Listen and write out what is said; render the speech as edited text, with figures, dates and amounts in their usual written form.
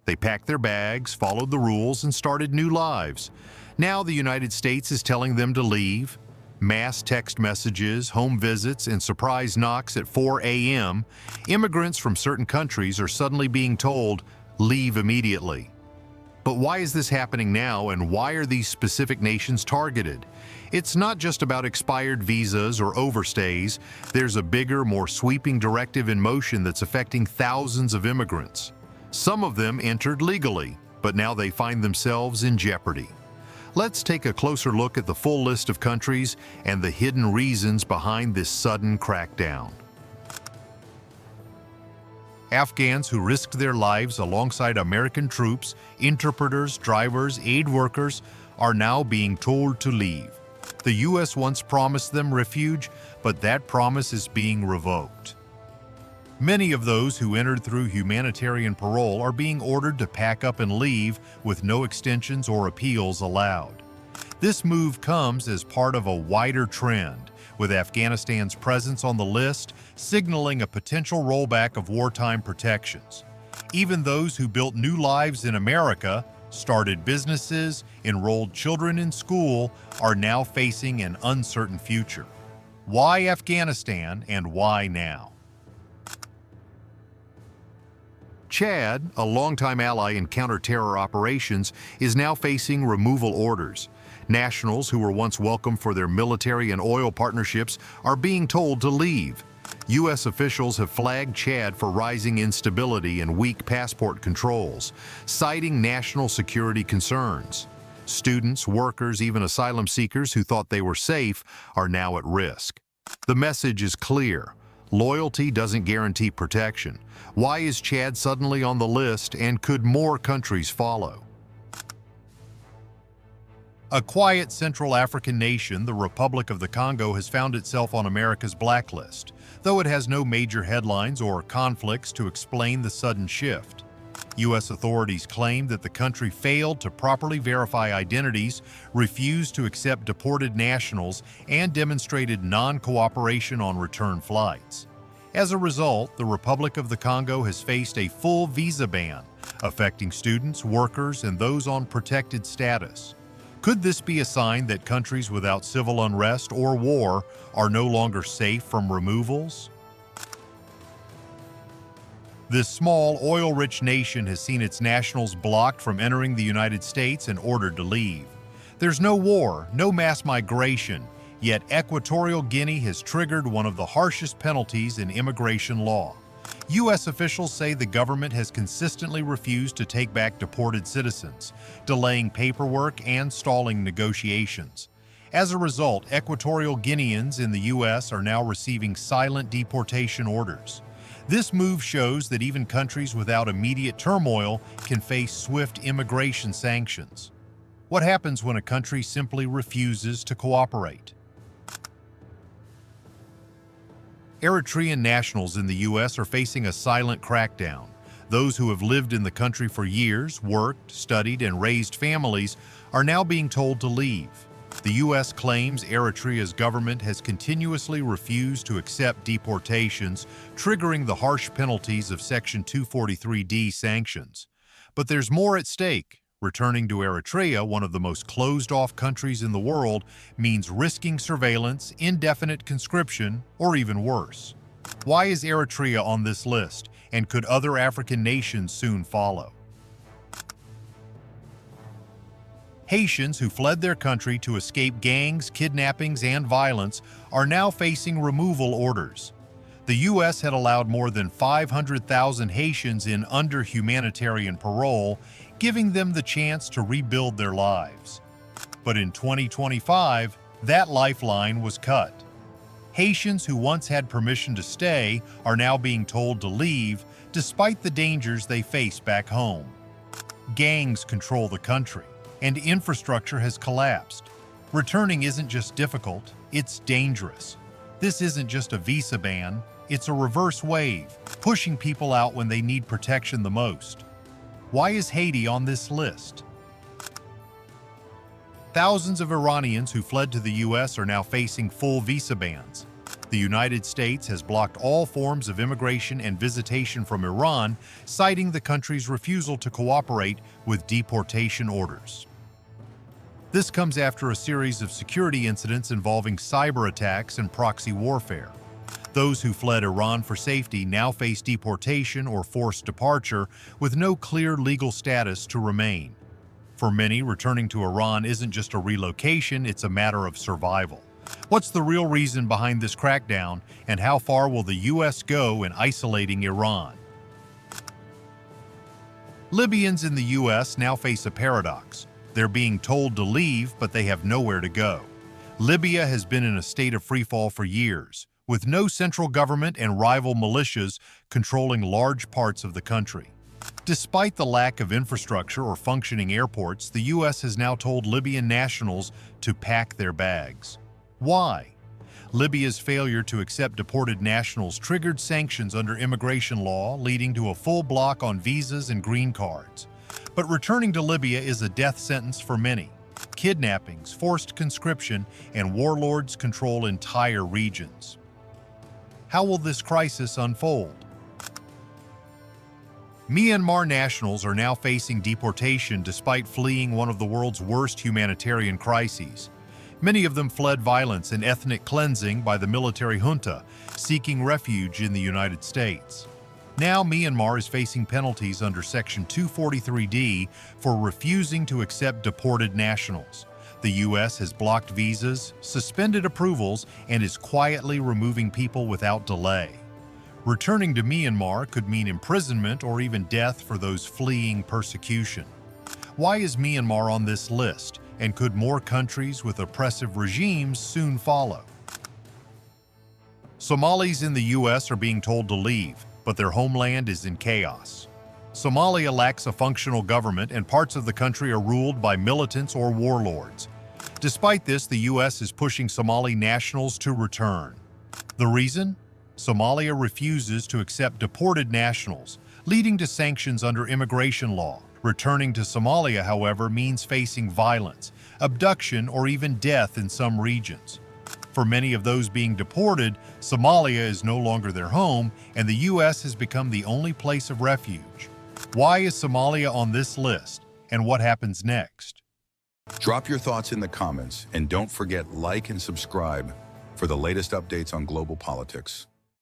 They packed their bags, followed the rules, and started new lives. Now the United States is telling them to leave. Mass text messages, home visits, and surprise knocks at 4 a.m., immigrants from certain countries are suddenly being told, leave immediately. But why is this happening now, and why are these specific nations targeted? It's not just about expired visas or overstays. There's a bigger, more sweeping directive in motion that's affecting thousands of immigrants. Some of them entered legally, but now they find themselves in jeopardy. Let's take a closer look at the full list of countries and the hidden reasons behind this sudden crackdown. Afghans who risked their lives alongside American troops, interpreters, drivers, aid workers, are now being told to leave. The U.S. once promised them refuge, but that promise is being revoked. Many of those who entered through humanitarian parole are being ordered to pack up and leave with no extensions or appeals allowed. This move comes as part of a wider trend, with Afghanistan's presence on the list signaling a potential rollback of wartime protections. Even those who built new lives in America, started businesses, enrolled children in school, are now facing an uncertain future. Why Afghanistan, and why now? Chad, a longtime ally in counter-terror operations, is now facing removal orders. Nationals who were once welcome for their military and oil partnerships are being told to leave. U.S. officials have flagged Chad for rising instability and weak passport controls, citing national security concerns. Students, workers, even asylum seekers who thought they were safe are now at risk. The message is clear. Loyalty doesn't guarantee protection. Why is Chad suddenly on the list, and could more countries follow? A quiet Central African nation, the Republic of the Congo, has found itself on America's blacklist, though it has no major headlines or conflicts to explain the sudden shift. U.S. authorities claim that the country failed to properly verify identities, refused to accept deported nationals, and demonstrated non-cooperation on return flights. As a result, the Republic of the Congo has faced a full visa ban, affecting students, workers, and those on protected status. Could this be a sign that countries without civil unrest or war are no longer safe from removals? This small, oil-rich nation has seen its nationals blocked from entering the United States and ordered to leave. There's no war, no mass migration, yet Equatorial Guinea has triggered one of the harshest penalties in immigration law. U.S. officials say the government has consistently refused to take back deported citizens, delaying paperwork and stalling negotiations. As a result, Equatorial Guineans in the U.S. are now receiving silent deportation orders. This move shows that even countries without immediate turmoil can face swift immigration sanctions. What happens when a country simply refuses to cooperate? Eritrean nationals in the U.S. are facing a silent crackdown. Those who have lived in the country for years, worked, studied, and raised families are now being told to leave. The U.S. claims Eritrea's government has continuously refused to accept deportations, triggering the harsh penalties of Section 243D sanctions. But there's more at stake. Returning to Eritrea, one of the most closed-off countries in the world, means risking surveillance, indefinite conscription, or even worse. Why is Eritrea on this list, and could other African nations soon follow? Haitians who fled their country to escape gangs, kidnappings, and violence are now facing removal orders. The U.S. had allowed more than 500,000 Haitians in under humanitarian parole, giving them the chance to rebuild their lives. But in 2025, that lifeline was cut. Haitians who once had permission to stay are now being told to leave, despite the dangers they face back home. Gangs control the country, and infrastructure has collapsed. Returning isn't just difficult, it's dangerous. This isn't just a visa ban, it's a reverse wave, pushing people out when they need protection the most. Why is Haiti on this list? Thousands of Iranians who fled to the U.S. are now facing full visa bans. The United States has blocked all forms of immigration and visitation from Iran, citing the country's refusal to cooperate with deportation orders. This comes after a series of security incidents involving cyber attacks and proxy warfare. Those who fled Iran for safety now face deportation or forced departure with no clear legal status to remain. For many, returning to Iran isn't just a relocation, it's a matter of survival. What's the real reason behind this crackdown, and how far will the U.S. go in isolating Iran? Libyans in the U.S. now face a paradox. They're being told to leave, but they have nowhere to go. Libya has been in a state of freefall for years, with no central government and rival militias controlling large parts of the country. Despite the lack of infrastructure or functioning airports, the U.S. has now told Libyan nationals to pack their bags. Why? Libya's failure to accept deported nationals triggered sanctions under immigration law, leading to a full block on visas and green cards. But returning to Libya is a death sentence for many. Kidnappings, forced conscription, and warlords control entire regions. How will this crisis unfold? Myanmar nationals are now facing deportation despite fleeing one of the world's worst humanitarian crises. Many of them fled violence and ethnic cleansing by the military junta, seeking refuge in the United States. Now Myanmar is facing penalties under Section 243D for refusing to accept deported nationals. The U.S. has blocked visas, suspended approvals, and is quietly removing people without delay. Returning to Myanmar could mean imprisonment or even death for those fleeing persecution. Why is Myanmar on this list, and could more countries with oppressive regimes soon follow? Somalis in the U.S. are being told to leave, but their homeland is in chaos. Somalia lacks a functional government, and parts of the country are ruled by militants or warlords. Despite this, the U.S. is pushing Somali nationals to return. The reason? Somalia refuses to accept deported nationals, leading to sanctions under immigration law. Returning to Somalia, however, means facing violence, abduction, or even death in some regions. For many of those being deported, Somalia is no longer their home, and the U.S. has become the only place of refuge. Why is Somalia on this list, and what happens next? Drop your thoughts in the comments, and don't forget like and subscribe for the latest updates on global politics.